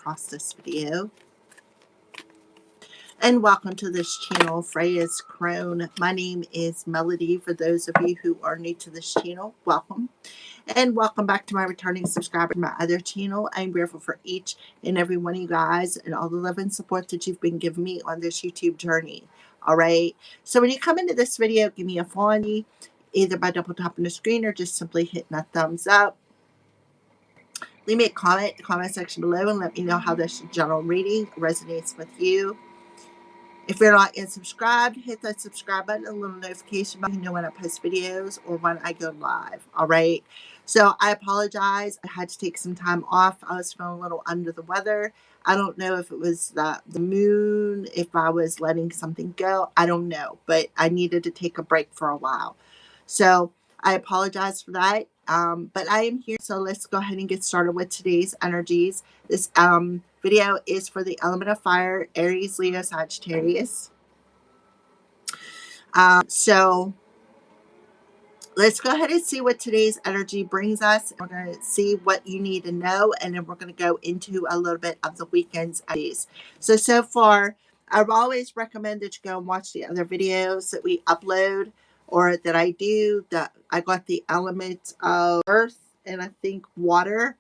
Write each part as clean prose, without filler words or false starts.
across this video. And welcome to this channel, Freya's Crone. My name is Melody. For those of you who are new to this channel, welcome. And welcome back to my returning subscriber to my other channel. I'm grateful for each and every one of you guys and all the love and support that you've been giving me on this YouTube journey. All right. So when you come into this video, give me a follow, either by double tapping the screen or just simply hitting a thumbs up. Leave me a comment in the comment section below and let me know how this general reading resonates with you. If you're not yet subscribed, hit that subscribe button and a little notification button. You know when I post videos or when I go live. All right. So I apologize. I had to take some time off. I was feeling a little under the weather. I don't know if it was the moon, if I was letting something go. I don't know. But I needed to take a break for a while. So I apologize for that. But I am here. So let's go ahead and get started with today's energies. This video is for the element of fire, Aries, Leo, Sagittarius. So let's go ahead and see what today's energy brings us. We're going to see what you need to know, and then we're going to go into a little bit of the weekend's energies. So far, I've always recommend that you go and watch the other videos that we upload or that I do. That I got the element of earth and I think water.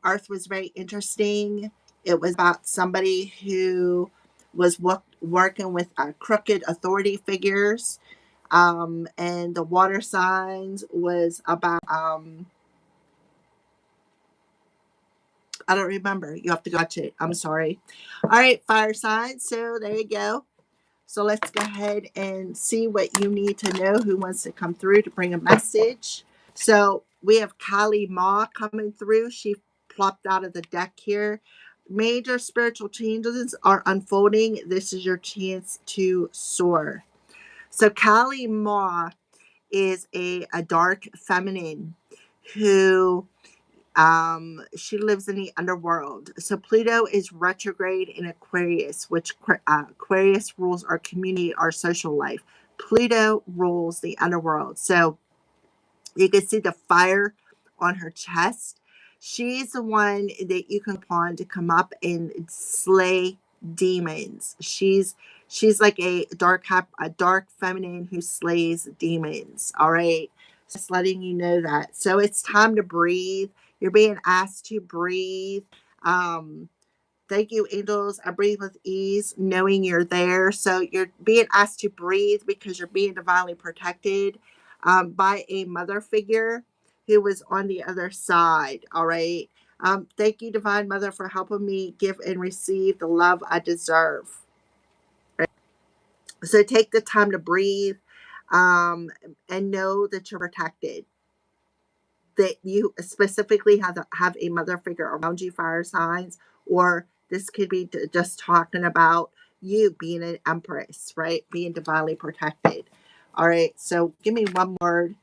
Earth was very interesting. It was about somebody who was working with crooked authority figures. And the water signs was about, I don't remember. You have to watch it. I'm sorry. All right, fire signs. So there you go. So let's go ahead and see what you need to know. Who wants to come through to bring a message? So we have Kali Ma coming through. She plopped out of the deck here. Major spiritual changes are unfolding. This is your chance to soar. So Kali Ma is a dark feminine who she lives in the underworld. So Pluto is retrograde in Aquarius, which Aquarius rules our community, our social life. Pluto rules the underworld. So you can see the fire on her chest. She's the one that you can upon to come up and slay demons. She's like a dark feminine who slays demons. All right. Just letting you know that. So it's time to breathe. You're being asked to breathe. Thank you, angels. I breathe with ease, knowing you're there. So you're being asked to breathe because you're being divinely protected by a mother figure who was on the other side. All right. Thank you, Divine Mother, for helping me give and receive the love I deserve. Right? So take the time to breathe and know that you're protected. That you specifically have a mother figure around you, fire signs, or this could be just talking about you being an empress, right? Being divinely protected. All right. So give me one word.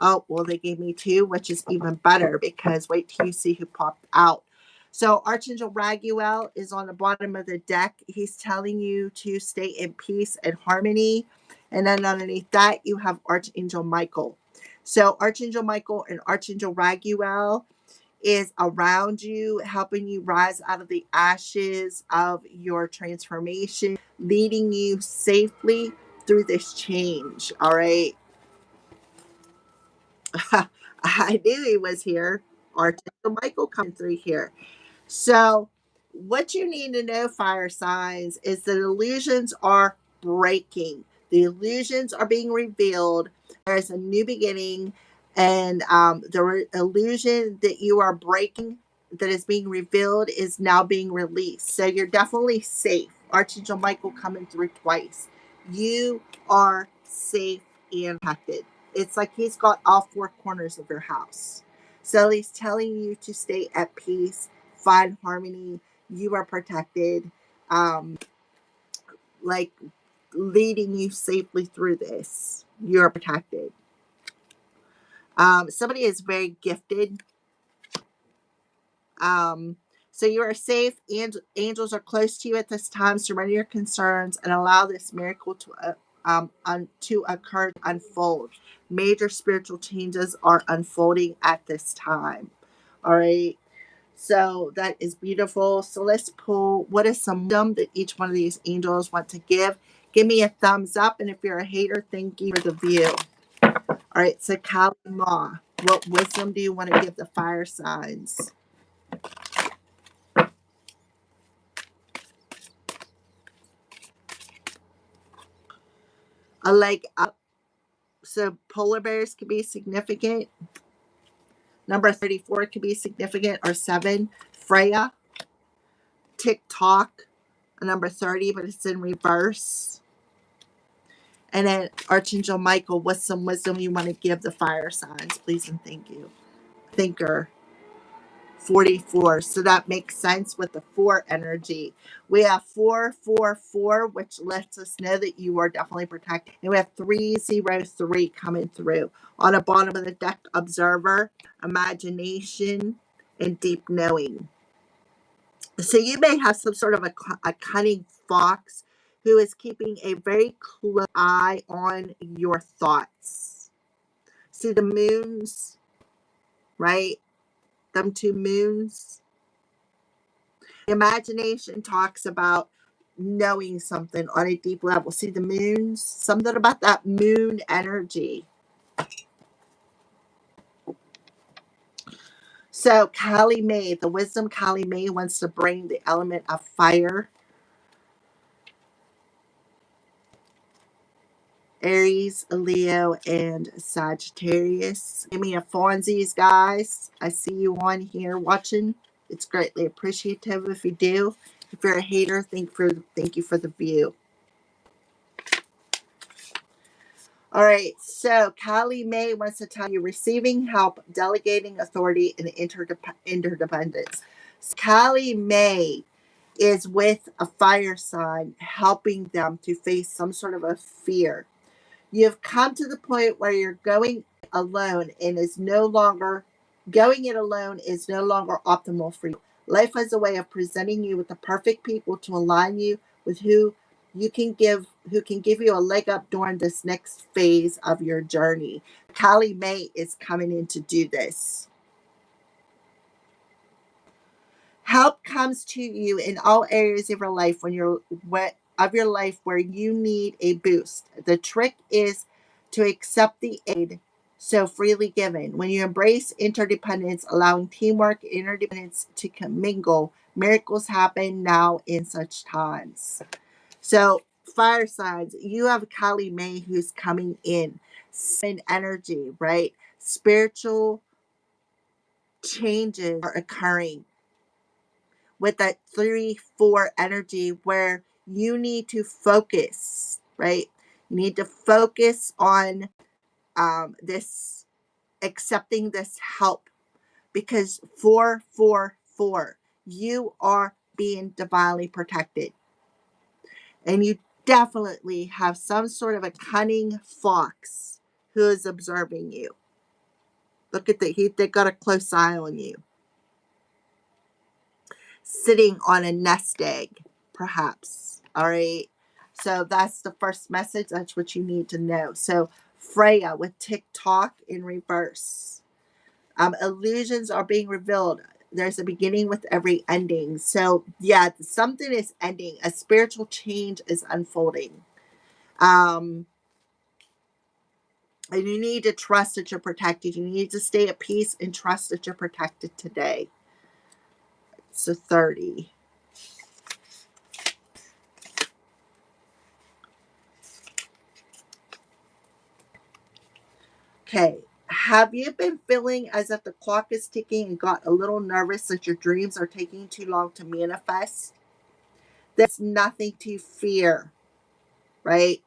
Oh, well, they gave me two, which is even better because wait till you see who popped out. So Archangel Raguel is on the bottom of the deck. He's telling you to stay in peace and harmony. And then underneath that, you have Archangel Michael. So Archangel Michael and Archangel Raguel is around you, helping you rise out of the ashes of your transformation, leading you safely through this change. All right. I knew he was here. Archangel Michael coming through here. So what you need to know, fire signs, is that illusions are breaking. The illusions are being revealed. There's a new beginning, and the illusion that you are breaking, that is being revealed, is now being released. So you're definitely safe. Archangel Michael coming through twice. You are safe and protected. It's like he's got all four corners of your house. So he's telling you to stay at peace, find harmony. You are protected, like leading you safely through this. You're protected. Somebody is very gifted. So you are safe, and angels are close to you at this time. Surrender your concerns and allow this miracle to occur, to unfold. Major spiritual changes are unfolding at this time. All right. So that is beautiful. So let's pull, what is some wisdom that each one of these angels want to give? Give me a thumbs up. And if you're a hater, thank you for the view. All right, so Kali Ma, what wisdom do you want to give the fire signs? A leg up. So polar bears could be significant. Number 34 could be significant, or 7. Freya. TikTok. Number 30, but it's in reverse. And then Archangel Michael, what's some wisdom you want to give the fire signs? Please and thank you. Thinker. 44. So that makes sense with the 4 energy. We have 444, which lets us know that you are definitely protected. And we have 303 coming through. On the bottom of the deck, observer, imagination, and deep knowing. So you may have some sort of a cunning fox who is keeping a very close eye on your thoughts. See the moons, right? Them 2 moons. Imagination talks about knowing something on a deep level. See the moons? Something about that moon energy. So Kali May, the wisdom Kali May wants to bring the element of fire. Aries, Leo, and Sagittarius. Give me a Fonzies, guys. I see you on here watching. It's greatly appreciative if you do. If you're a hater, thank you for the view. All right, so Kali May wants to tell you receiving help, delegating authority, and interdependence. So Kali May is with a fire sign, helping them to face some sort of a fear. You've come to the point where you're going alone and going it alone is no longer optimal for you. Life has a way of presenting you with the perfect people to align you with who can give you a leg up during this next phase of your journey. Kali May is coming in to do this. Help comes to you in all areas of your life where you need a boost. The trick is to accept the aid so freely given. When you embrace interdependence, allowing teamwork, interdependence to commingle, miracles happen now in such times. So, fire signs, you have Kali May who's coming in energy, right? Spiritual changes are occurring with that 3-4 energy where you need to focus, right? You need to focus on this, accepting this help, because 4-4-4, you are being divinely protected. And you definitely have some sort of a cunning fox who is observing you. Look at they got a close eye on you. Sitting on a nest egg, perhaps. All right. So that's the first message. That's what you need to know. So Freya with TikTok in reverse. Illusions are being revealed. There's a beginning with every ending. So yeah, something is ending. A spiritual change is unfolding. And you need to trust that you're protected. You need to stay at peace and trust that you're protected today. So 30. Okay. Have you been feeling as if the clock is ticking and got a little nervous that your dreams are taking too long to manifest? There's nothing to fear, right?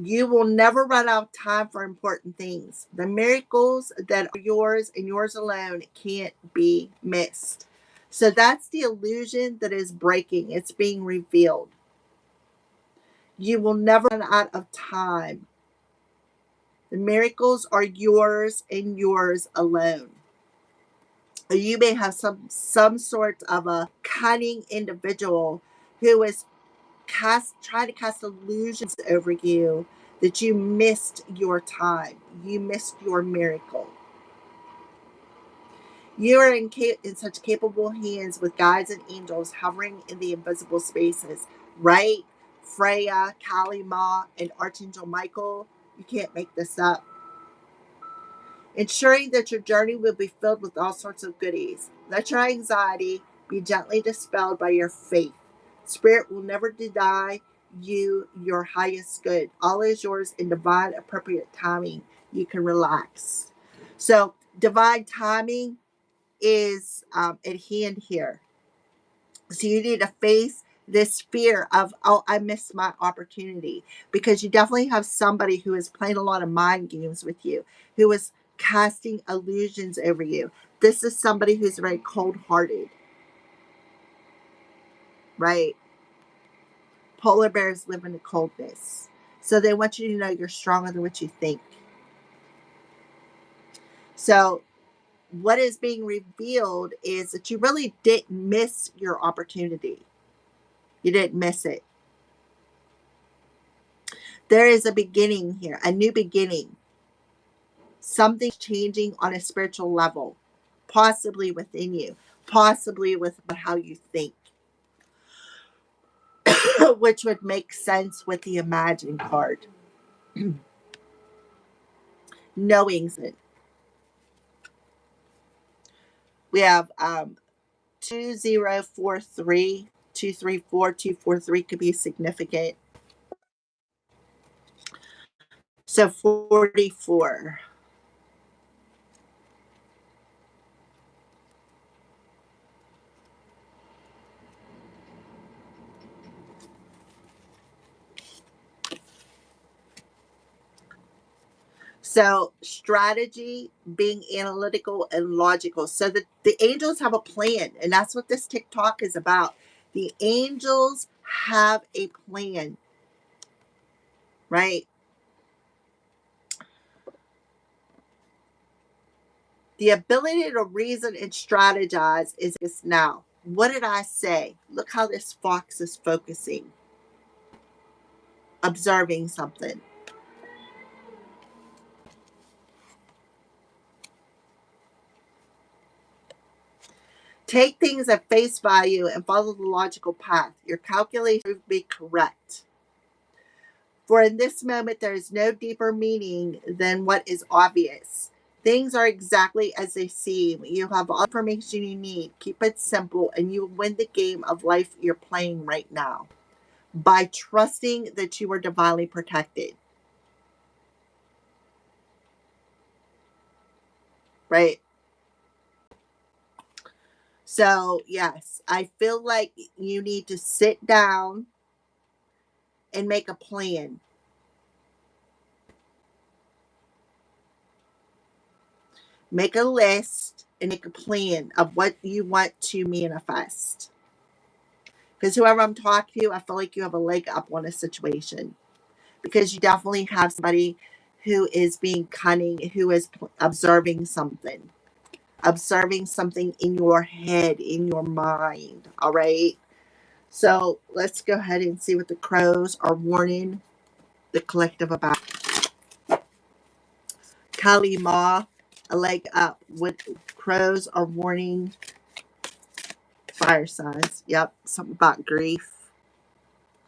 You will never run out of time for important things. The miracles that are yours and yours alone can't be missed. So that's the illusion that is breaking. It's being revealed. You will never run out of time. The miracles are yours and yours alone. You may have some sort of a cunning individual who is trying to cast illusions over you that you missed your time. You missed your miracle. You are in such capable hands with guides and angels hovering in the invisible spaces, right? Freya, Kali Ma, and Archangel Michael. You can't make this up. Ensuring that your journey will be filled with all sorts of goodies. Let your anxiety be gently dispelled by your faith. Spirit will never deny you your highest good. All is yours in divine appropriate timing. You can relax. So divine timing is at hand here. So you need to face this fear of, oh, I missed my opportunity, because you definitely have somebody who is playing a lot of mind games with you, who is casting illusions over you. This is somebody who's very cold-hearted, right? Polar bears live in the coldness. So they want you to know you're stronger than what you think. So what is being revealed is that you really didn't miss your opportunity. You didn't miss it. There is a beginning here, a new beginning. Something's changing on a spiritual level, possibly within you, possibly with how you think, which would make sense with the Imagine card. Knowing it. We have 2043, 234, 243 could be significant. So 44. So strategy, being analytical and logical. So the angels have a plan, and that's what this TikTok is about. The angels have a plan, right? The ability to reason and strategize is now. What did I say? Look how this fox is focusing, observing something. Take things at face value and follow the logical path. Your calculation will be correct. For in this moment, there is no deeper meaning than what is obvious. Things are exactly as they seem. You have all the information you need. Keep it simple, and you will win the game of life you're playing right now by trusting that you are divinely protected. Right? So, yes, I feel like you need to sit down and make a plan. Make a list and make a plan of what you want to manifest. Because whoever I'm talking to, I feel like you have a leg up on a situation. Because you definitely have somebody who is being cunning, who is observing something in your head, in your mind. All right. So let's go ahead and see what the crows are warning the collective about. Kali Ma, a leg up. What crows are warning fire signs. Yep. Something about grief.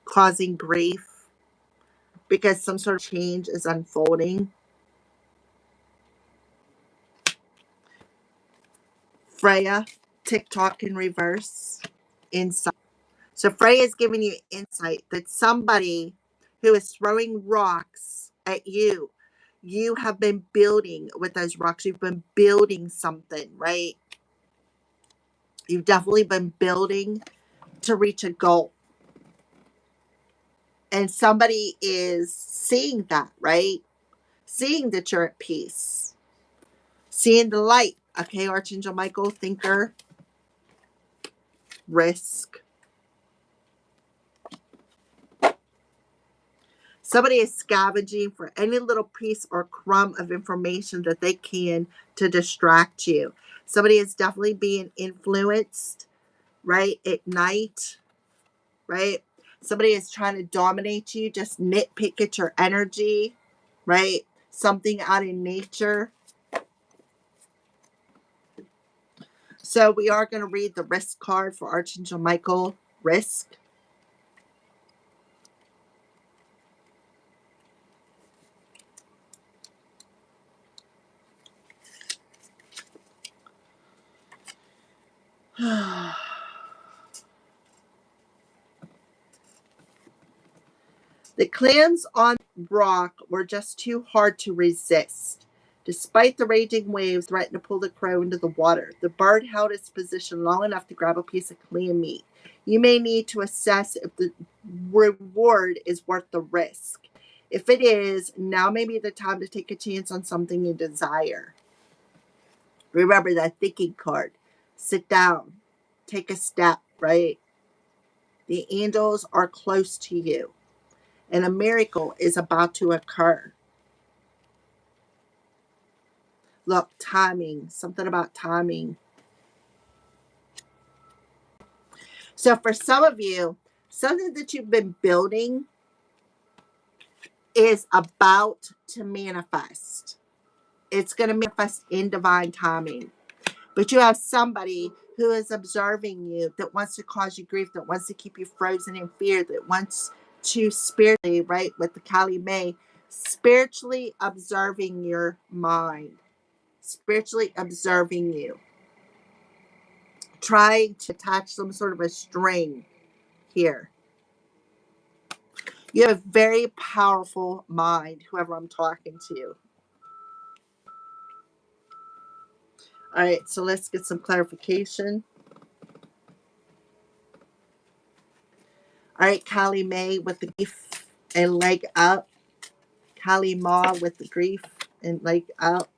Causing grief. Because some sort of change is unfolding. Freya, TikTok in reverse. Insight. So Freya is giving you insight that somebody who is throwing rocks at you, you have been building with those rocks. You've been building something, right? You've definitely been building to reach a goal. And somebody is seeing that, right? Seeing that you're at peace. Seeing the light. Okay, Archangel Michael, thinker, risk. Somebody is scavenging for any little piece or crumb of information that they can to distract you. Somebody is definitely being influenced, right, at night, right? Somebody is trying to dominate you, just nitpick at your energy, right? Something out in nature. So we are going to read the risk card for Archangel Michael. Risk. The clams on rock were just too hard to resist. Despite the raging waves threatening to pull the crow into the water, the bird held its position long enough to grab a piece of clam meat. You may need to assess if the reward is worth the risk. If it is, now may be the time to take a chance on something you desire. Remember that thinking card. Sit down. Take a step, right? The angels are close to you, and a miracle is about to occur. Look, timing, something about timing. So for some of you, something that you've been building is about to manifest. It's going to manifest in divine timing. But you have somebody who is observing you, that wants to cause you grief, that wants to keep you frozen in fear, that wants to spiritually, right, with the Kali May, spiritually observing your mind, spiritually observing you, trying to attach some sort of a string here. You have a very powerful mind, whoever I'm talking to. All right, so let's get some clarification. All right, Kali May with the grief and leg up. Kali Ma with the grief and leg up.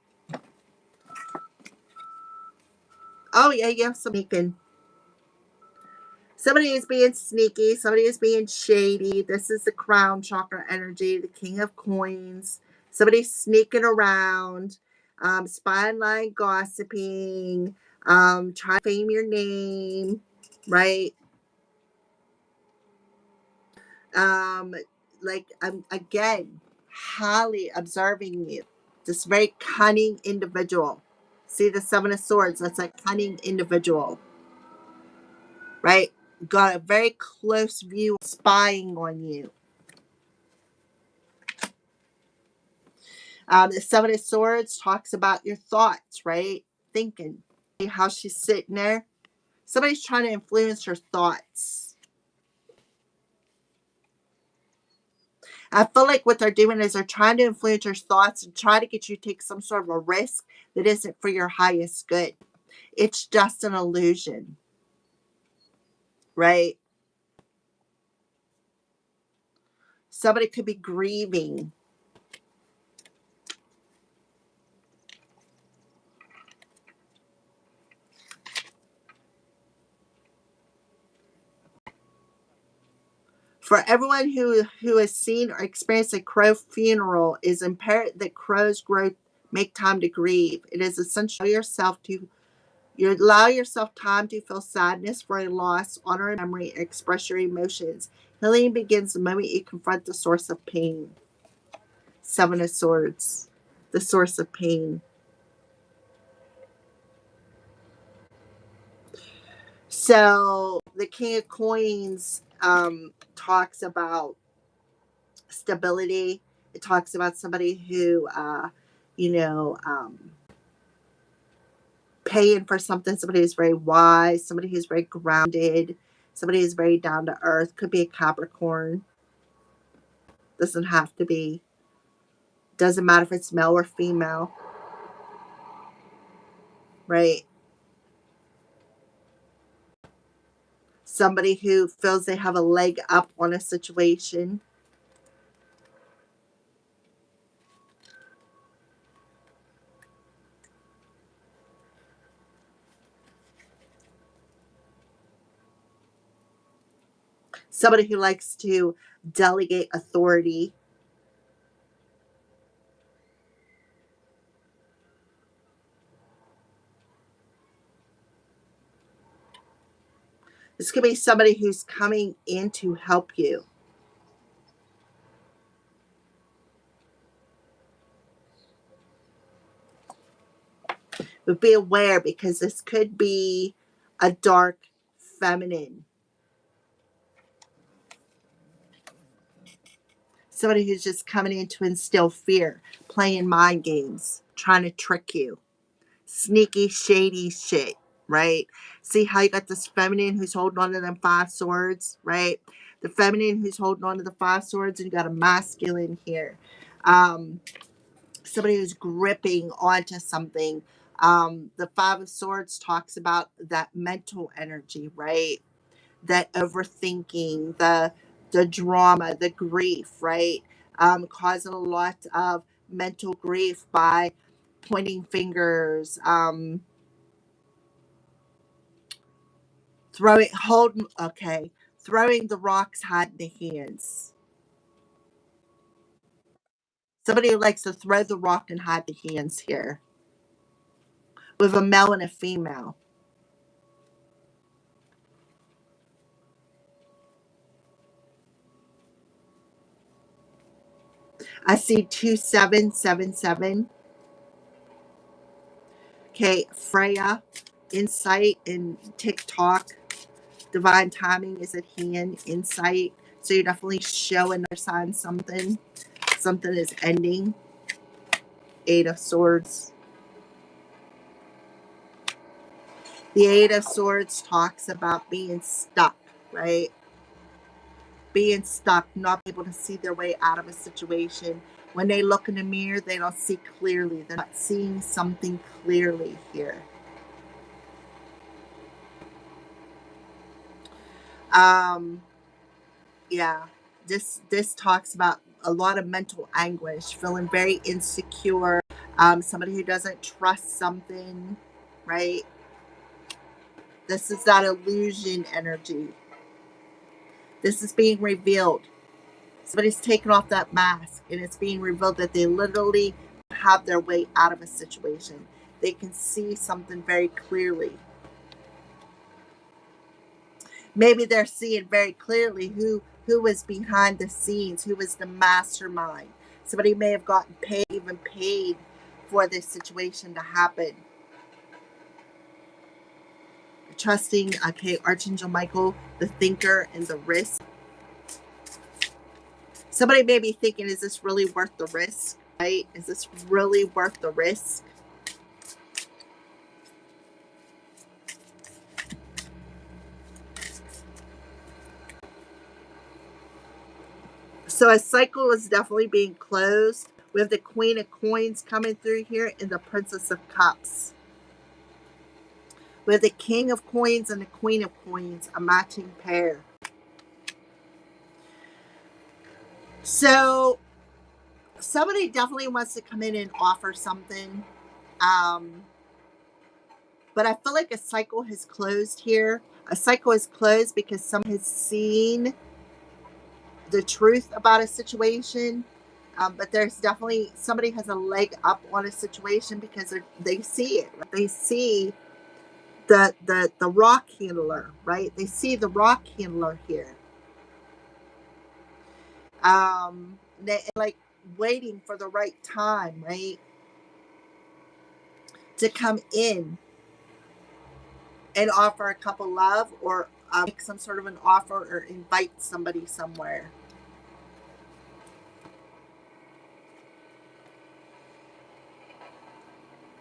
Oh, yeah, you have some sneaking. Somebody is being sneaky. Somebody is being shady. This is the crown chakra energy, the king of coins. Somebody's sneaking around, spying, lying, gossiping, trying to fame your name, right? Like I'm again highly observing you. This very cunning individual. See the Seven of Swords? That's a cunning individual, right? Got a very close view, spying on you. The Seven of Swords talks about your thoughts, right? Thinking. See how she's sitting there? Somebody's trying to influence your thoughts. I feel like what they're doing is they're trying to influence your thoughts and try to get you to take some sort of a risk that isn't for your highest good. It's just an illusion, right? Somebody could be grieving. For everyone who has seen or experienced a crow funeral, it is imperative that crows make time to grieve. It is essential you allow yourself time to feel sadness for a loss, honor a memory, and express your emotions. Healing begins the moment you confront the source of pain. Seven of Swords, the source of pain. So the King of Coins talks about stability. It talks about somebody who, you know, paying for something. Somebody who's very wise. Somebody who's very grounded. Somebody who's very down to earth. Could be a Capricorn. Doesn't have to be. Doesn't matter if it's male or female. Right? Somebody who feels they have a leg up on a situation. Somebody who likes to delegate authority. This could be somebody who's coming in to help you. But be aware, because this could be a dark feminine. Somebody who's just coming in to instill fear, playing mind games, trying to trick you. Sneaky, shady shit, right? See how you got this feminine who's holding on to them 5 swords, right? The feminine who's holding on to the 5 swords, and you got a masculine here. Somebody who's gripping onto something. The 5 of Swords talks about that mental energy, right? That overthinking, the drama, the grief, right? Causing a lot of mental grief by pointing fingers, throwing the rocks, hiding the hands. Somebody who likes to throw the rock and hide the hands here, with a male and a female. I see 2777. Okay, Freya, insight and TikTok. Divine timing is at hand, insight. So you're definitely showing their sign something. Something is ending. 8 of Swords. The 8 of Swords talks about being stuck, right? Being stuck, not able to see their way out of a situation. When they look in the mirror, they don't see clearly. They're not seeing something clearly here. Um, yeah, this talks about a lot of mental anguish, feeling very insecure. Somebody who doesn't trust something, right? This is that illusion energy. This is being revealed. Somebody's taken off that mask, and it's being revealed that they literally have their way out of a situation. They can see something very clearly. Maybe they're seeing very clearly who was behind the scenes, who was the mastermind. Somebody may have gotten paid, even paid for this situation to happen. Trusting, okay, Archangel Michael, the thinker and the risk. Somebody may be thinking, is this really worth the risk, right? Is this really worth the risk? So a cycle is definitely being closed. We have the Queen of Coins coming through here and the Princess of Cups. We have the King of Coins and the Queen of Coins, a matching pair. So somebody definitely wants to come in and offer something. But I feel like a cycle has closed here. A cycle is closed because someone has seen the truth about a situation. But there's definitely somebody has a leg up on a situation because they see it. Right? They see the rock handler, right? They see the rock handler here. They like waiting for the right time, right? To come in and offer a cup of love, or make some sort of an offer, or invite somebody somewhere.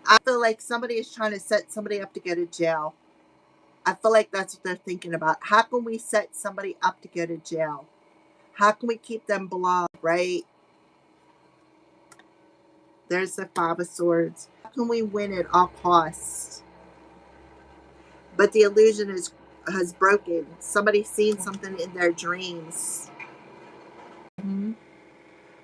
I feel like somebody is trying to set somebody up to go to jail. I feel like that's what they're thinking about. How can we set somebody up to go to jail? How can we keep them blocked, right? There's the 5 of Swords. How can we win at all costs? But the illusion has broken. Somebody's seen something in their dreams. Mm-hmm.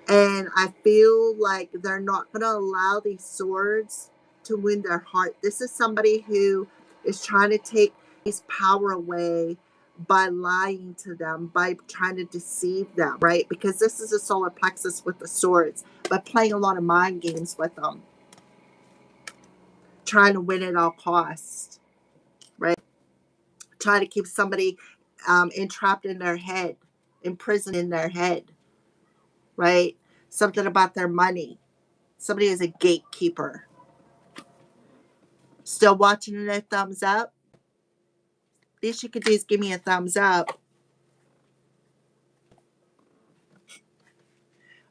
And I feel like they're not going to allow these swords to win their heart. This is somebody who is trying to take his power away by lying to them, by trying to deceive them, right? Because this is a solar plexus with the swords, but playing a lot of mind games with them, trying to win at all costs, right? Trying to keep somebody entrapped in their head, imprisoned in their head, right? Something about their money. Somebody is a gatekeeper. Still watching and no thumbs up? Least you could do is give me a thumbs up.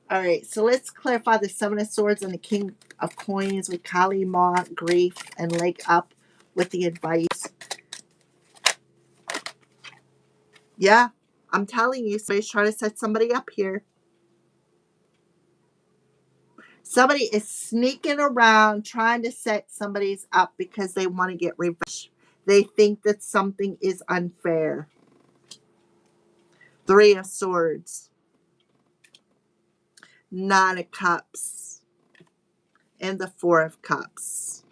All right, so let's clarify the Seven of Swords and the King of Coins with Kali Ma, grief, and leg up with the advice. Yeah, I'm telling you, somebody's trying to set somebody up here. Somebody is sneaking around trying to set somebody's up because they want to get revenge. They think that something is unfair. Three of Swords, Nine of Cups, and the Four of Cups.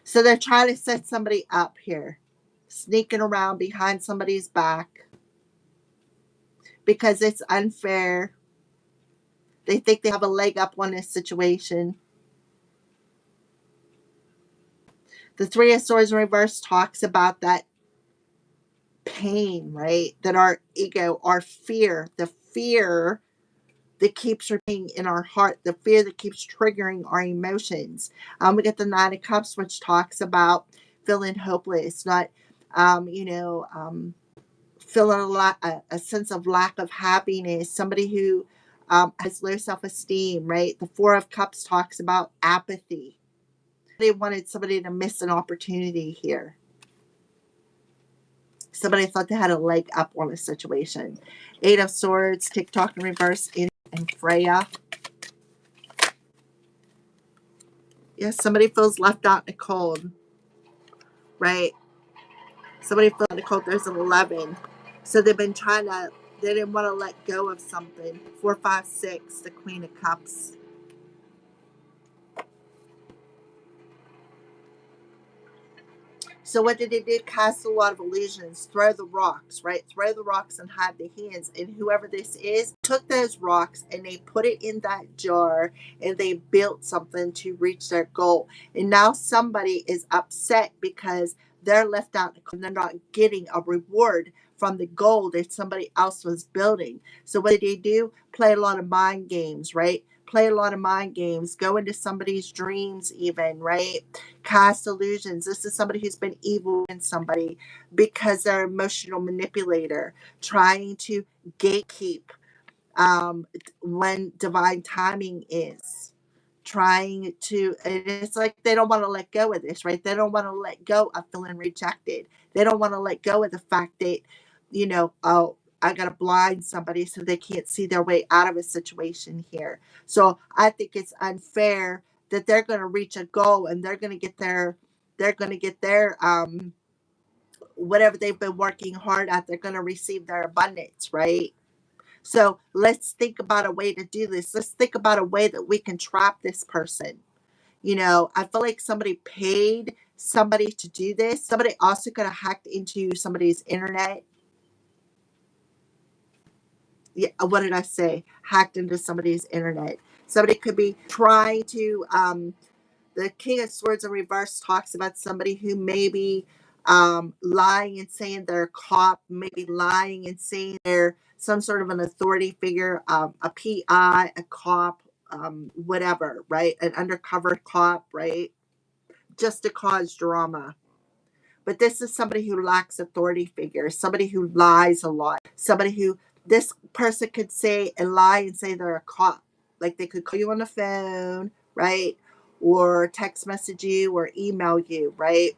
So they're trying to set somebody up here, sneaking around behind somebody's back because it's unfair. They think they have a leg up on this situation. The Three of Swords in reverse talks about that pain, right? That our ego, our fear, the fear that keeps repeating in our heart, the fear that keeps triggering our emotions. We get the Nine of Cups, which talks about feeling hopeless, not, feeling a sense of lack of happiness, somebody who has low self-esteem, right? The Four of Cups talks about apathy. They wanted somebody to miss an opportunity here. Somebody thought they had a leg up on a situation. Eight of Swords, TikTok in reverse, and Freya. Yes, somebody feels left out in the cold, right? Somebody feels in the cold. There's an 11. So they've been they didn't want to let go of something. 4, 5, 6, the Queen of Cups. So what did they do? Cast a lot of illusions, throw the rocks, right? Throw the rocks and hide the hands. And whoever this is took those rocks and they put it in that jar and they built something to reach their goal. And now somebody is upset because they're left out and they're not getting a reward from the goal that somebody else was building. So what did they do? Play a lot of mind games, right? Play a lot of mind games, go into somebody's dreams even, right? Cast illusions. This is somebody who's been evil in somebody because they're an emotional manipulator, trying to gatekeep when divine timing is. Trying to, and it's like they don't want to let go of this, right? They don't want to let go of feeling rejected. They don't want to let go of the fact that, oh, I got to blind somebody so they can't see their way out of a situation here. So I think it's unfair that they're going to reach a goal and they're going to get their whatever they've been working hard at. They're going to receive their abundance, right? So let's think about a way to do this. Let's think about a way that we can trap this person. I feel like somebody paid somebody to do this. Somebody also could have hacked into somebody's internet. Yeah, what did I say? Hacked into somebody's internet. Somebody could be trying to the King of Swords in reverse talks about somebody who may be lying and saying they're a cop, maybe lying and saying they're some sort of an authority figure, a PI, a cop, whatever, right? An undercover cop, right? Just to cause drama. But this is somebody who lacks authority figure, somebody who lies a lot, somebody who this person could say and lie and say they're a cop. Like they could call you on the phone, right? Or text message you or email you, right?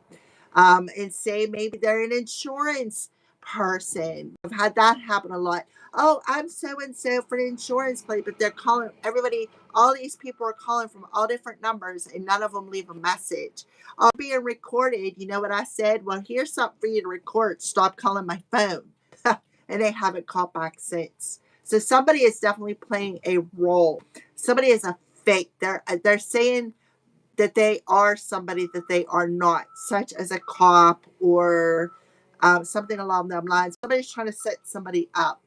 And say maybe they're an insurance person. I've had that happen a lot. Oh, I'm so and so for an insurance claim, but they're calling everybody. All these people are calling from all different numbers, and none of them leave a message. All being recorded. You know what I said? Well, here's something for you to record. Stop calling my phone, and they haven't called back since. So somebody is definitely playing a role. Somebody is a fake. They're saying that they are somebody that they are not, such as a cop or something along those lines. Somebody's trying to set somebody up.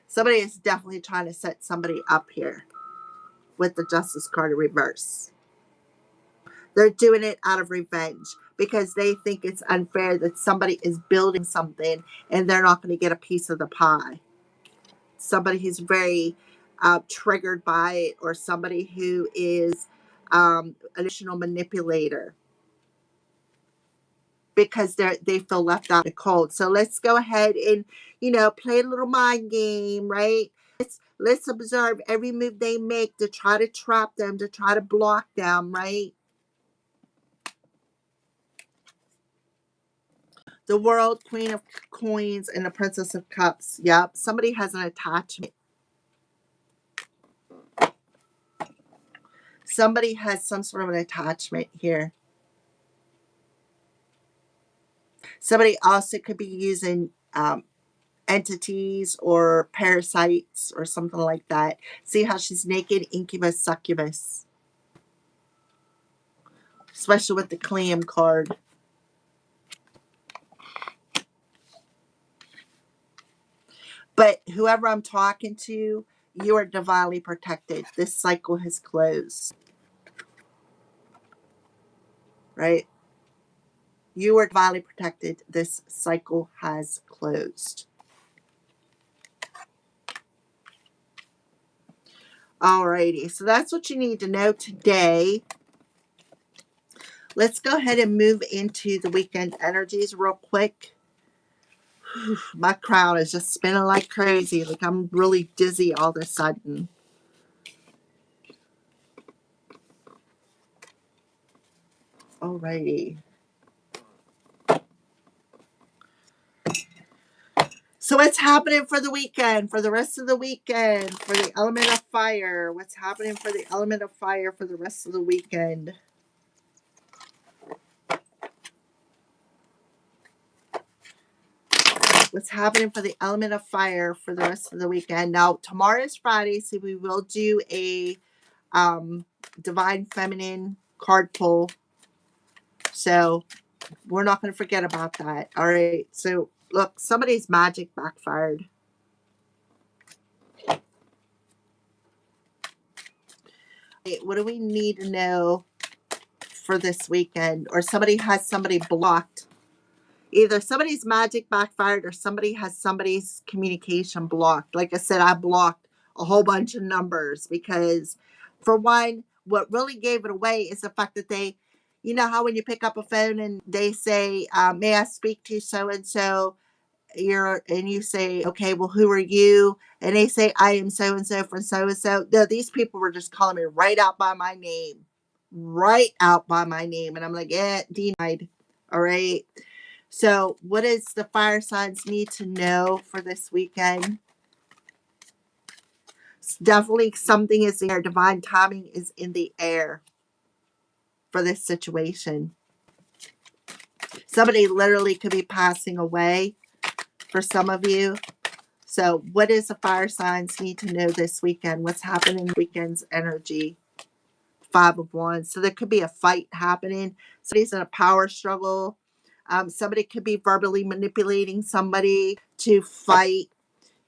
Somebody is definitely trying to set somebody up here with the Justice card in reverse. They're doing it out of revenge because they think it's unfair that somebody is building something and they're not going to get a piece of the pie. Somebody who's very triggered by it, or somebody who is an emotional manipulator because they feel left out in the cold. So let's go ahead and, play a little mind game, right? Let's observe every move they make to try to trap them, to try to block them, right? The World, Queen of Coins, and the Princess of Cups. Yep, somebody has an attachment. Somebody has some sort of an attachment here. Somebody also could be using entities or parasites or something like that. See how she's naked, incubus, succubus. Especially with the clam card. But whoever I'm talking to, you are divinely protected. This cycle has closed. Right? You are divinely protected. This cycle has closed. Alrighty, so that's what you need to know today. Let's go ahead and move into the weekend energies real quick. My crown is just spinning like crazy. Like I'm really dizzy all of a sudden. Alrighty. So what's happening for the weekend, for the rest of the weekend, for the element of fire? What's happening for the element of fire for the rest of the weekend? What's happening for the element of fire for the rest of the weekend? Now, tomorrow is Friday, so we will do a divine feminine card pull. So we're not going to forget about that. All right. So look, somebody's magic backfired. What do we need to know for this weekend? Or somebody has somebody blocked. Either somebody's magic backfired or somebody has somebody's communication blocked. Like I said, I blocked a whole bunch of numbers because, for one, what really gave it away is the fact that they, you know how when you pick up a phone and they say, may I speak to so and so? And you say, okay, well, who are you? And they say, I am so and so from so and so. No, these people were just calling me right out by my name. Right out by my name. And I'm like, denied. All right. So, what does the fire signs need to know for this weekend? Definitely something is there. Divine timing is in the air for this situation. Somebody literally could be passing away for some of you. So, what does the fire signs need to know this weekend? What's happening in the weekend's energy? 5 of Wands. So, there could be a fight happening. Somebody's in a power struggle. Somebody could be verbally manipulating somebody to fight.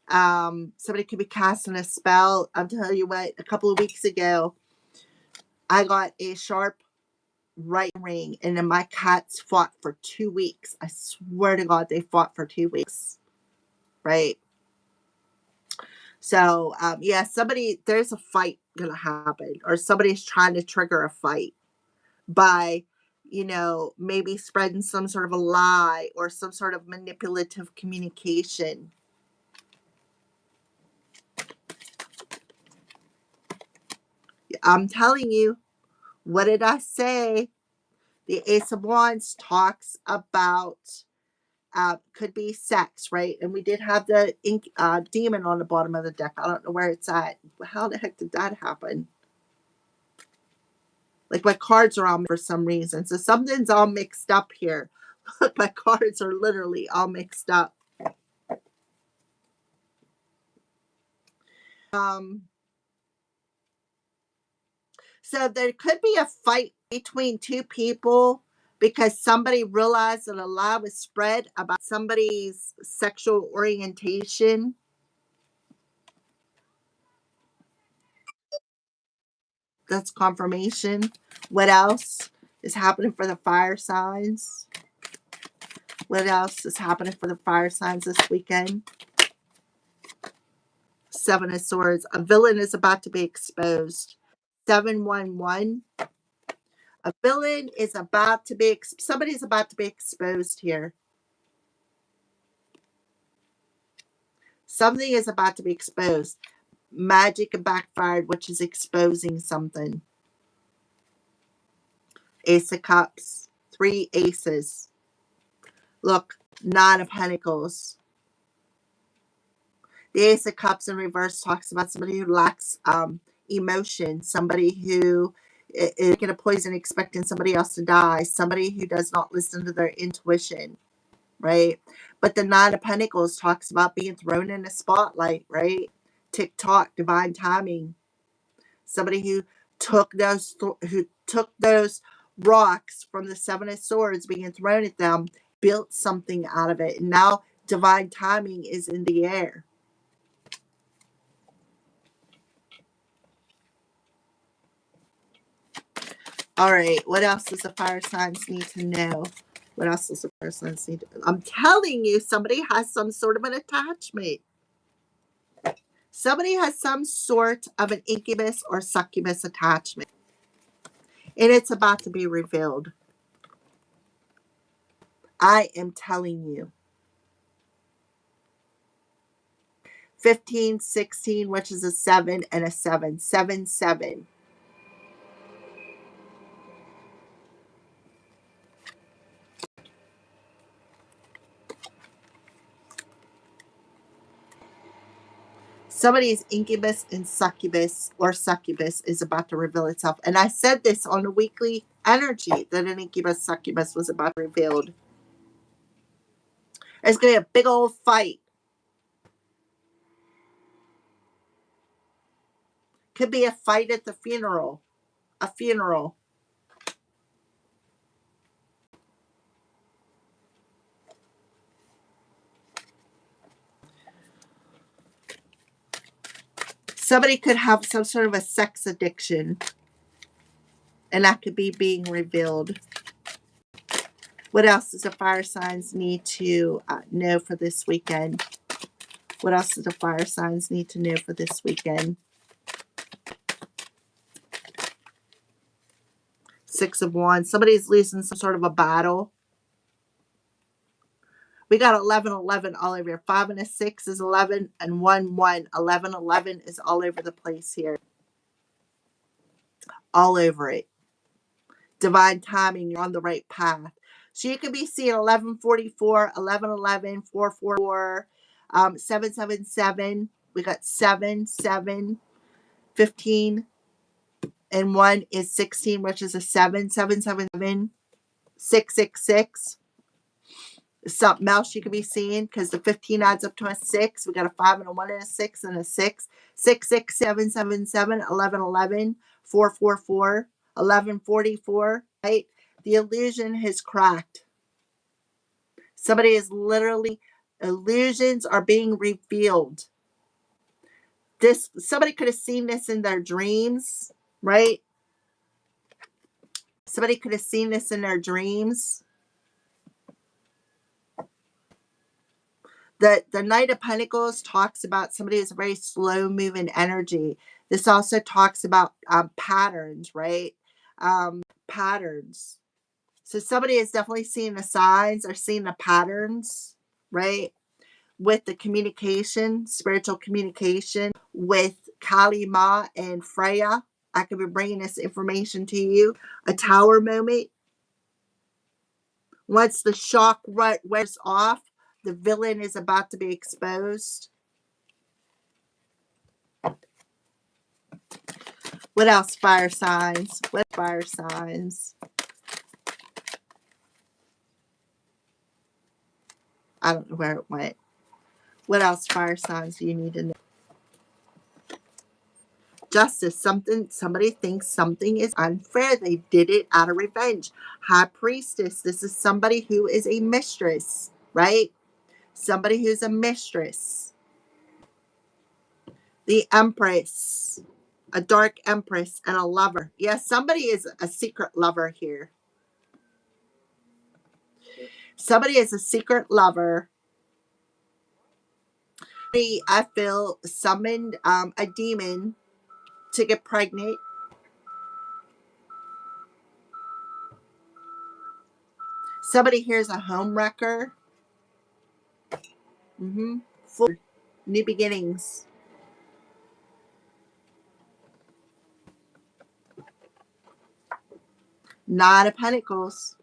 Somebody could be casting a spell. I'm telling you what, a couple of weeks ago, I got a sharp right ring, and then my cats fought for 2 weeks. I swear to God, they fought for 2 weeks. Right? So, yeah, there's a fight going to happen, or somebody's trying to trigger a fight by, maybe spreading some sort of a lie or some sort of manipulative communication. I'm telling you, what did I say? The Ace of Wands talks about could be sex, right? And we did have the demon on the bottom of the deck. I don't know where it's at. How the heck did that happen? Like my cards are all for some reason. So something's all mixed up here. Look, my cards are literally all mixed up. So there could be a fight between two people because somebody realized that a lie was spread about somebody's sexual orientation. That's confirmation. What else? is happening for the fire signs? What else is happening for the fire signs this weekend? Seven of Swords. A villain is about to be exposed. 711. A villain is about to be, somebody's about to be exposed here. Something is about to be exposed. Magic backfired, which is exposing something. Ace of Cups. 3 aces. Look, 9 of Pentacles. The Ace of Cups in reverse talks about somebody who lacks emotion. Somebody who is making a poison expecting somebody else to die. Somebody who does not listen to their intuition. Right? But the 9 of Pentacles talks about being thrown in a spotlight. Right? Tick-tock, divine timing. Somebody who took those rocks from the 7 of Swords being thrown at them, built something out of it. And now divine timing is in the air. All right, what else does the fire signs need to know? What else does the fire signs need to know? I'm telling you, somebody has some sort of an attachment. Somebody has some sort of an incubus or succubus attachment. And it's about to be revealed. I am telling you. 15, 16, which is a 7 and a 7. 7, 7. Somebody's incubus and succubus or succubus is about to reveal itself. And I said this on the weekly energy that an incubus succubus was about to be revealed. There's going to be a big old fight. Could be a fight at the funeral. A funeral. Somebody could have some sort of a sex addiction. And that could be being revealed. What else does the fire signs need to know for this weekend? What else does the fire signs need to know for this weekend? 6 of Wands. Somebody's losing some sort of a battle. We got 11, 11 all over here. 5 and a 6 is 11 and 1, 1. 11, 11 is all over the place here. All over it. Divine timing. You're on the right path. So you can be seeing 1144, 1111, 444, 777. We got 7, 7, 15, and 1 is 16, which is a 7, 777, 666. Something else you could be seeing because the 15 adds up to a 6. We got a 5 and a 1 and a 6 and a 6. 6, 6, 7, 7, 7, 11, 11, 4, 4, 4, 11, 44. Right? The illusion has cracked. Somebody is literally, illusions are being revealed. Somebody could have seen this in their dreams, right? Somebody could have seen this in their dreams. The Knight of Pentacles talks about somebody who's a very slow moving energy. This also talks about patterns, right? Patterns. So somebody is definitely seeing the signs or seeing the patterns, right? With the communication, spiritual communication with Kali Ma and Freya. I could be bringing this information to you. A tower moment. Once the shock wears off, the villain is about to be exposed. What else, fire signs? What fire signs? I don't know where it went. What else, fire signs, do you need to know? Justice. Somebody thinks something is unfair. They did it out of revenge. High Priestess. This is somebody who is a mistress, right? Somebody who's a mistress. The Empress. A dark Empress and a lover. Yes, somebody is a secret lover here. Somebody is a secret lover. I feel summoned a demon to get pregnant. Somebody here's a home wrecker. Full new beginnings. Nine of Pentacles.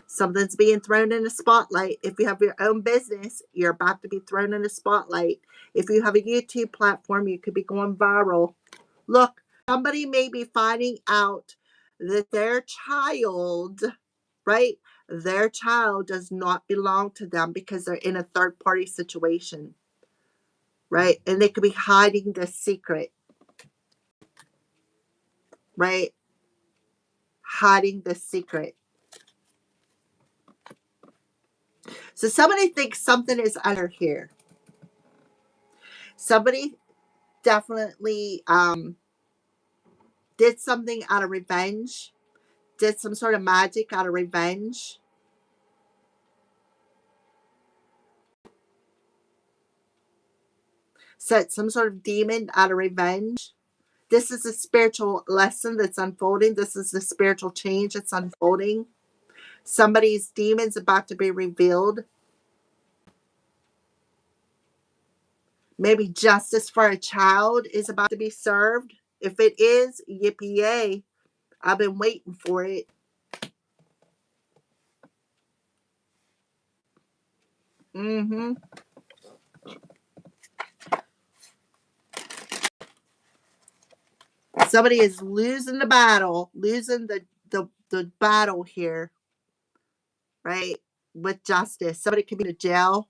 Something's being thrown in the spotlight. If you have your own business, you're about to be thrown in the spotlight. If you have a YouTube platform, you could be going viral. Look, somebody may be finding out that their child, right? Their child does not belong to them because they're in a third party situation, right? And they could be hiding the secret, right? Hiding the secret. So somebody thinks something is under here. Somebody definitely did something out of revenge, did some sort of magic out of revenge. Set some sort of demon out of revenge. This is a spiritual lesson that's unfolding. This is the spiritual change that's unfolding. Somebody's demon's about to be revealed. Maybe justice for a child is about to be served. If it is, yippee yay. I've been waiting for it. Somebody is losing the battle, losing the battle here, right? With justice. Somebody could be in jail.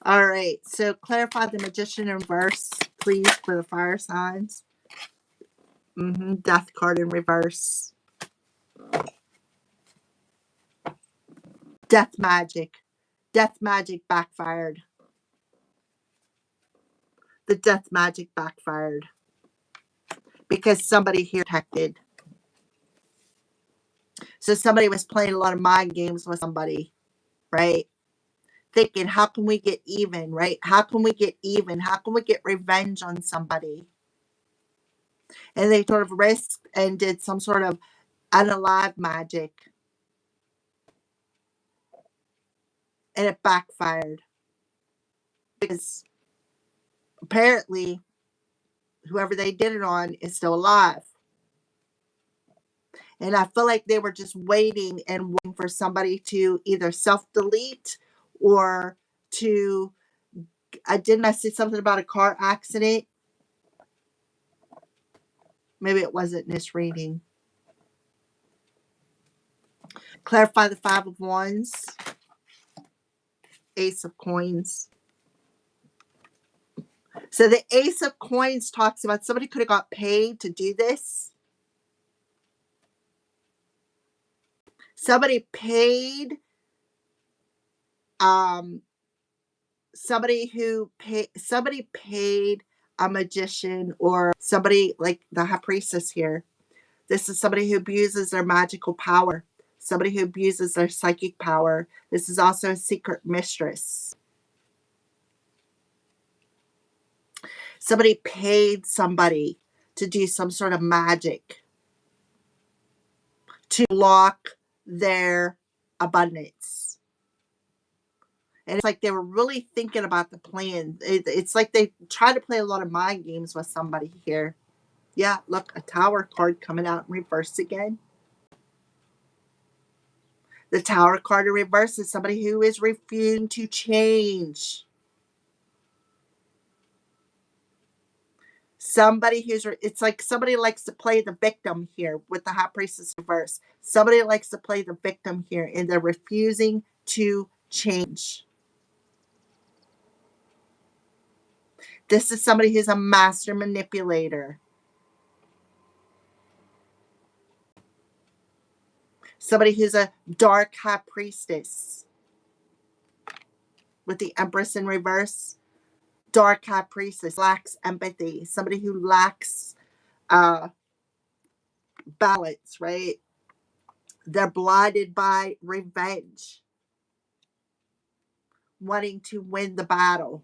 All right, so clarify the Magician in reverse, please, for the fire signs. Death card in reverse. Death magic. Death magic backfired. The death magic backfired. Because somebody here protected. So somebody was playing a lot of mind games with somebody, right? Thinking, how can we get even, right? How can we get even? How can we get revenge on somebody? And they sort of risked and did some sort of unalive magic. And it backfired. Because apparently, whoever they did it on is still alive. And I feel like they were just waiting and waiting for somebody to either self-delete or to... didn't I say something about a car accident? Maybe it wasn't misreading. Clarify the Five of Wands. Ace of Coins. So the Ace of Coins talks about somebody could have got paid to do this. Somebody paid somebody paid a magician or somebody like the High Priestess here. This is somebody who abuses their magical power. Somebody who abuses their psychic power. This is also a secret mistress. Somebody paid somebody to do some sort of magic to block their abundance. And it's like they were really thinking about the plan. It's like they tried to play a lot of mind games with somebody here. Yeah, look, a Tower card coming out in reverse again. The Tower card in reverse is somebody who is refusing to change. Somebody who's... it's like somebody likes to play the victim here with the High Priestess reverse. Somebody likes to play the victim here, and they're refusing to change. This is somebody who's a master manipulator. Somebody who's a dark High Priestess. With the Empress in reverse. Dark High Priestess lacks empathy. Somebody who lacks balance, right? They're blinded by revenge, wanting to win the battle.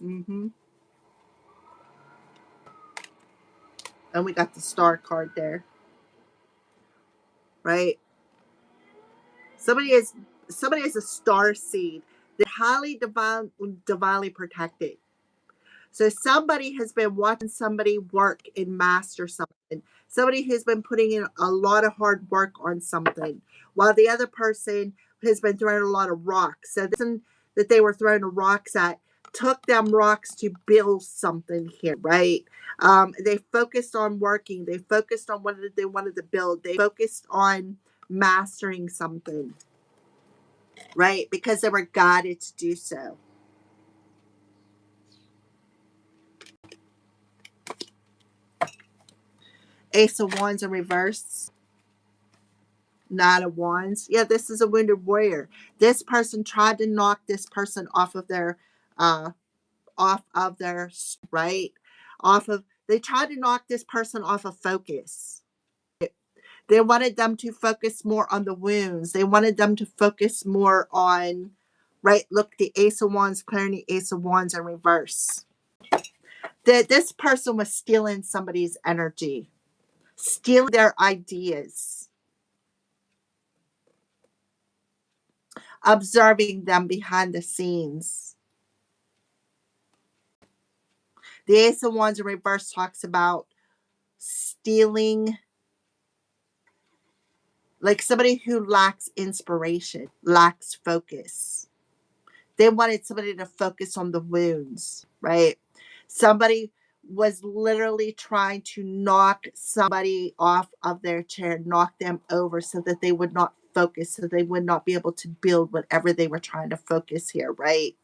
Mm-hmm. And we got the star card there, right? Somebody is a star seed. They're highly divinely protected. So somebody has been watching somebody work and master something. Somebody who's been putting in a lot of hard work on something, while the other person has been throwing a lot of rocks. So the person that they were throwing the rocks at took them rocks to build something here, right? They focused on working. They focused on what they wanted to build. They focused on mastering something, right? Because they were guided to do so. Ace of Wands in reverse. Nine of Wands. Yeah, this is a wounded warrior. This person tried to knock this person off of their right, off of, they tried to knock this person off of focus. They wanted them to focus more on the wounds. They wanted them to focus more on, right, look, the Ace of Wands clearing the Ace of Wands in reverse. That this person was stealing somebody's energy, stealing their ideas, observing them behind the scenes. The Ace of Wands in reverse talks about stealing, like somebody who lacks inspiration, lacks focus. They wanted somebody to focus on the wounds, right? Somebody was literally trying to knock somebody off of their chair, knock them over so that they would not focus, so they would not be able to build whatever they were trying to focus here, right?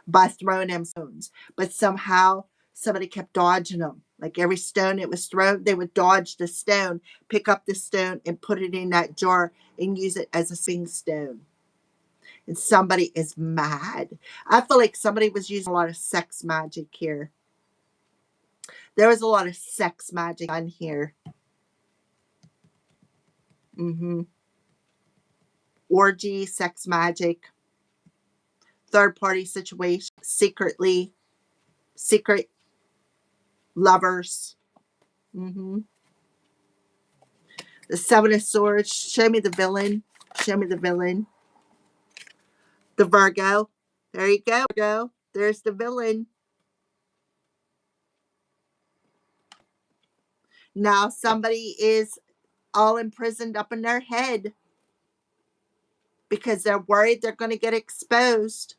By throwing them stones. But somehow somebody kept dodging them. Like every stone it was thrown, they would dodge the stone, pick up the stone and put it in that jar and use it as a swing stone. And somebody is mad. I feel like somebody was using a lot of sex magic here. There was a lot of sex magic on here. Orgy, sex magic, third party situation, secret lovers. The Seven of Swords. Show me the villain. Show me the villain. The Virgo. There you go, Virgo. There's the villain. Now somebody is all imprisoned up in their head because they're worried they're going to get exposed.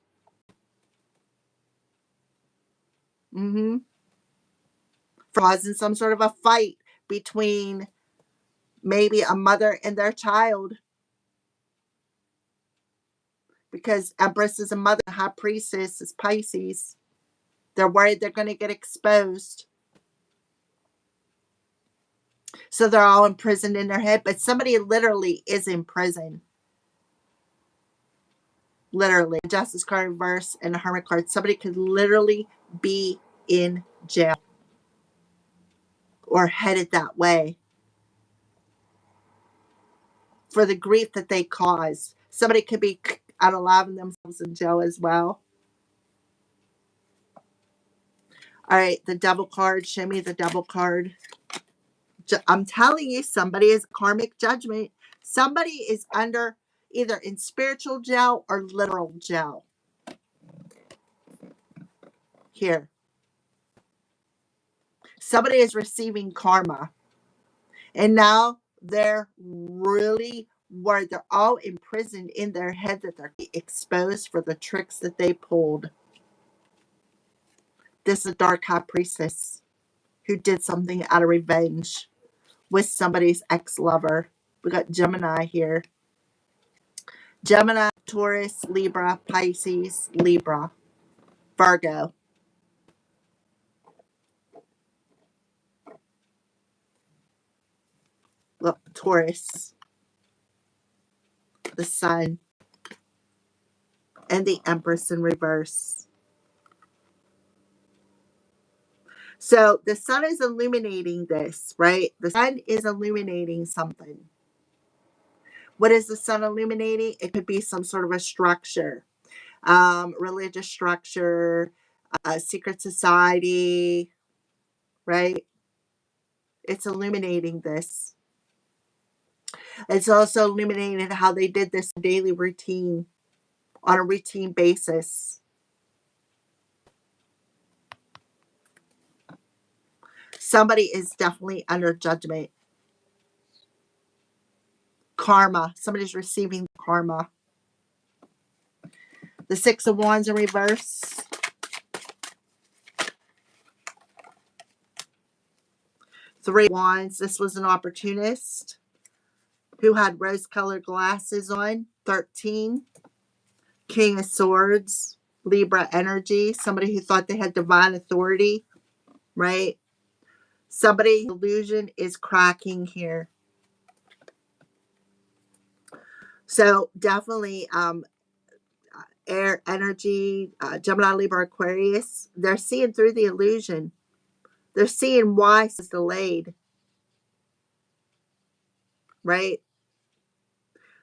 Causing some sort of a fight between maybe a mother and their child. Because Empress is a mother, High Priestess is Pisces. They're worried they're going to get exposed. So they're all imprisoned in their head. But somebody literally is in prison. Literally. Justice card reverse and a Hermit card. Somebody could literally be in jail. Or headed that way. For the grief that they cause. Somebody could be unaliving themselves in jail as well. All right, the Devil card. Show me the Devil card. I'm telling you, somebody is karmic judgment. Somebody is under either in spiritual jail or literal jail. Here. Somebody is receiving karma. And now they're really worried. They're all imprisoned in their head that they're exposed for the tricks that they pulled. This is a dark high priestess who did something out of revenge with somebody's ex-lover. We got Gemini here. Gemini, Taurus, Libra, Pisces, Libra, Virgo. Look, Taurus, the Sun, and the Empress in reverse. So the sun is illuminating this, right? The sun is illuminating something. What is the sun illuminating? It could be some sort of a structure, religious structure, a secret society, right? It's illuminating this. It's also illuminating how they did this daily routine on a routine basis. Somebody is definitely under judgment. Karma. Somebody's receiving karma. The Six of Wands in reverse. Three of Wands. This was an opportunist who had rose-colored glasses on. 13. King of Swords. Libra energy. Somebody who thought they had divine authority, right? Somebody's illusion is cracking here. So definitely air energy, Gemini, Libra, Aquarius, they're seeing through the illusion. They're seeing why it's delayed, right?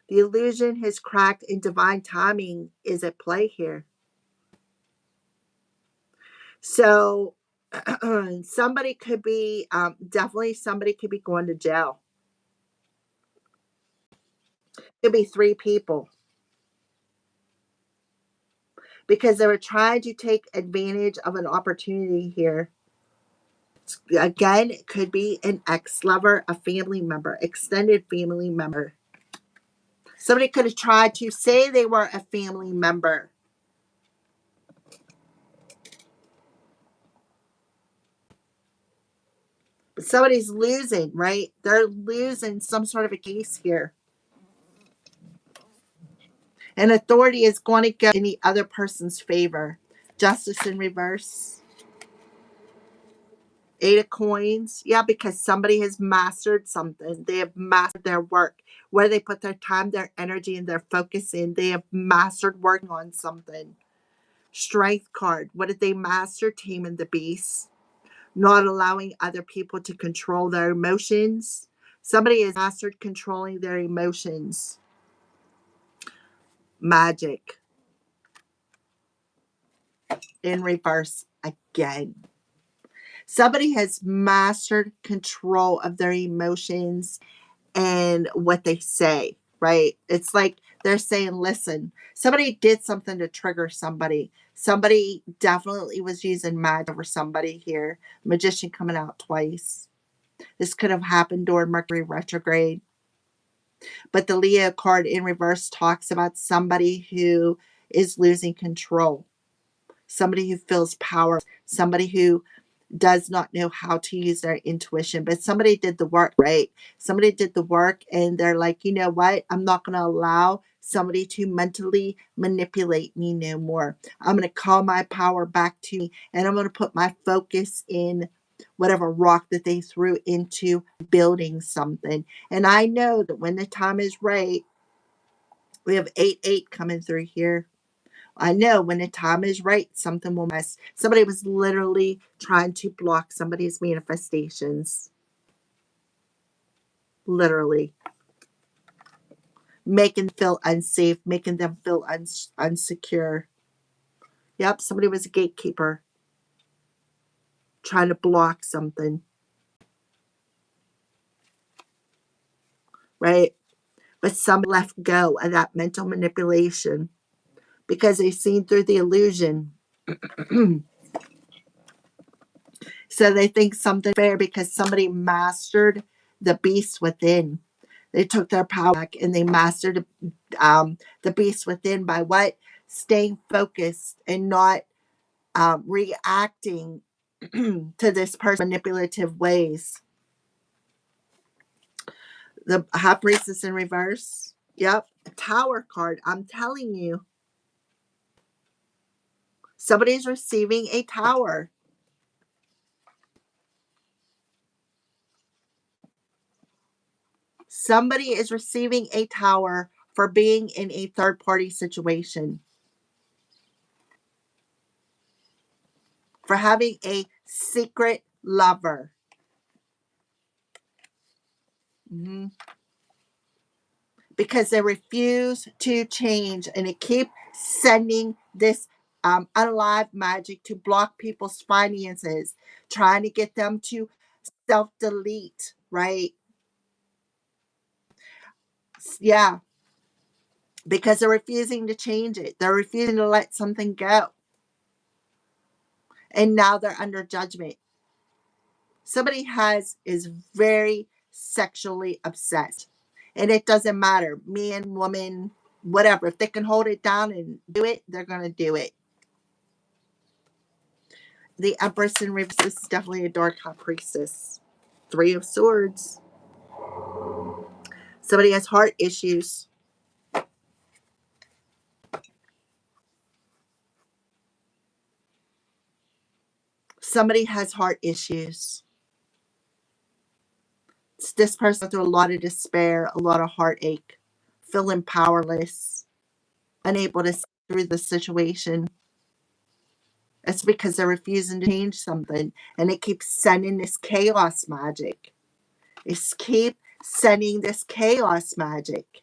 The illusion has cracked and divine timing is at play here. So somebody could be, definitely somebody could be going to jail. Could be 3 people. Because they were trying to take advantage of an opportunity here. Again, it could be an ex-lover, a family member, extended family member. Somebody could have tried to say they were a family member. But somebody's losing, right? They're losing some sort of a case here. And authority is going to go in the other person's favor. Justice in reverse. 8 of Coins. Yeah, because somebody has mastered something. They have mastered their work. Where they put their time, their energy, and their focus in. They have mastered working on something. Strength card. What did they master? Taming the beast. Not allowing other people to control their emotions. Somebody has mastered controlling their emotions. Magic. In reverse again. Somebody has mastered control of their emotions and what they say, right? It's like they're saying, listen, somebody did something to trigger somebody. Somebody definitely was using magic over somebody here. Magician coming out twice. This could have happened during Mercury retrograde. But the Leo card in reverse talks about somebody who is losing control. Somebody who feels power. Somebody who does not know how to use their intuition, but somebody did the work, right? Somebody did the work and they're like, you know what? I'm not going to allow somebody to mentally manipulate me no more. I'm going to call my power back to me and I'm going to put my focus in whatever rock that they threw into building something. And I know that when the time is right, we have 8-8 coming through here. I know when the time is right, something will mess. Somebody was literally trying to block somebody's manifestations. Literally. Making them feel unsafe, making them feel unsecure. Yep, somebody was a gatekeeper. Trying to block something. Right? But some left go of that mental manipulation because they've seen through the illusion. So they think something fair because somebody mastered the beast within. They took their power back and they mastered the beast within by what? Staying focused and not reacting to this person's manipulative ways. The High Priestess in reverse. Yep. A Tower card. I'm telling you. Somebody's receiving a tower. Somebody is receiving a tower for being in a third-party situation. For having a secret Lover. Mm-hmm. Because they refuse to change, and they keep sending this unalive magic to block people's finances, trying to get them to self delete, right? Yeah, because they're refusing to change it, they're refusing to let something go, and now they're under judgment. Somebody is very sexually obsessed, and it doesn't matter, man, woman, whatever. If they can hold it down and do it, they're going to do it. The Empress in reverse is definitely a dark high priestess. 3 of Swords. Somebody has heart issues. Somebody has heart issues. This person went through a lot of despair, a lot of heartache, feeling powerless, unable to see through the situation. It's because they're refusing to change something, and they keep sending this chaos magic. They keep sending this chaos magic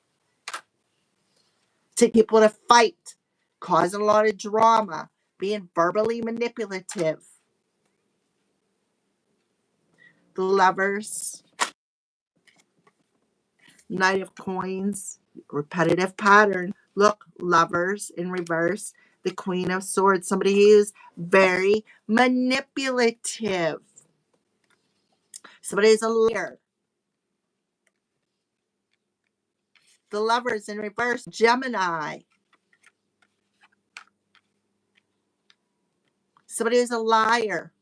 to people to fight, causing a lot of drama, being verbally manipulative. The Lovers, Knight of Coins, repetitive pattern. Look, Lovers in reverse, the Queen of Swords. Somebody who's very manipulative. Somebody who's a liar. The Lovers in reverse, Gemini. Somebody who's a liar.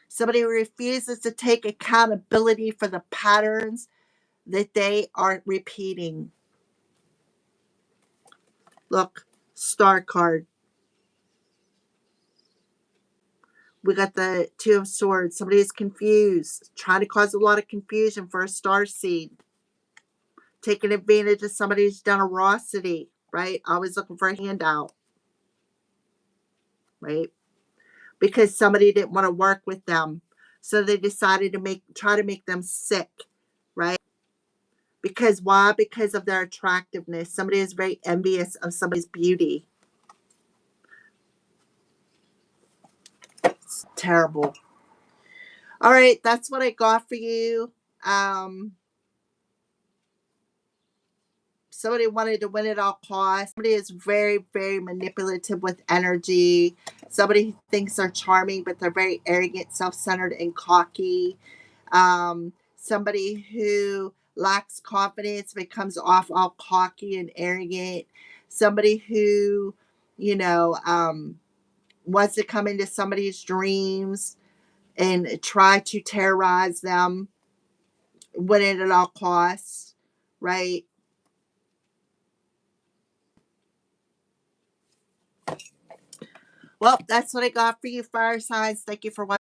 Somebody who refuses to take accountability for the patterns that they are repeating. Look, Star card. We got the 2 of Swords. Somebody is confused, trying to cause a lot of confusion for a star seed. Taking advantage of somebody's generosity, right? Always looking for a handout, right? Because somebody didn't want to work with them. So they decided to try to make them sick, right? Because why? Because of their attractiveness. Somebody is very envious of somebody's beauty. It's terrible. All right, that's what I got for you. Somebody wanted to win at all costs. Somebody is very, very manipulative with energy. Somebody thinks they're charming, but they're very arrogant, self-centered, and cocky. Somebody who lacks confidence, becomes off all cocky and arrogant. Somebody who, you know, wants to come into somebody's dreams and try to terrorize them, win it at all costs, right? Well, that's what I got for you, fire signs. Thank you for watching.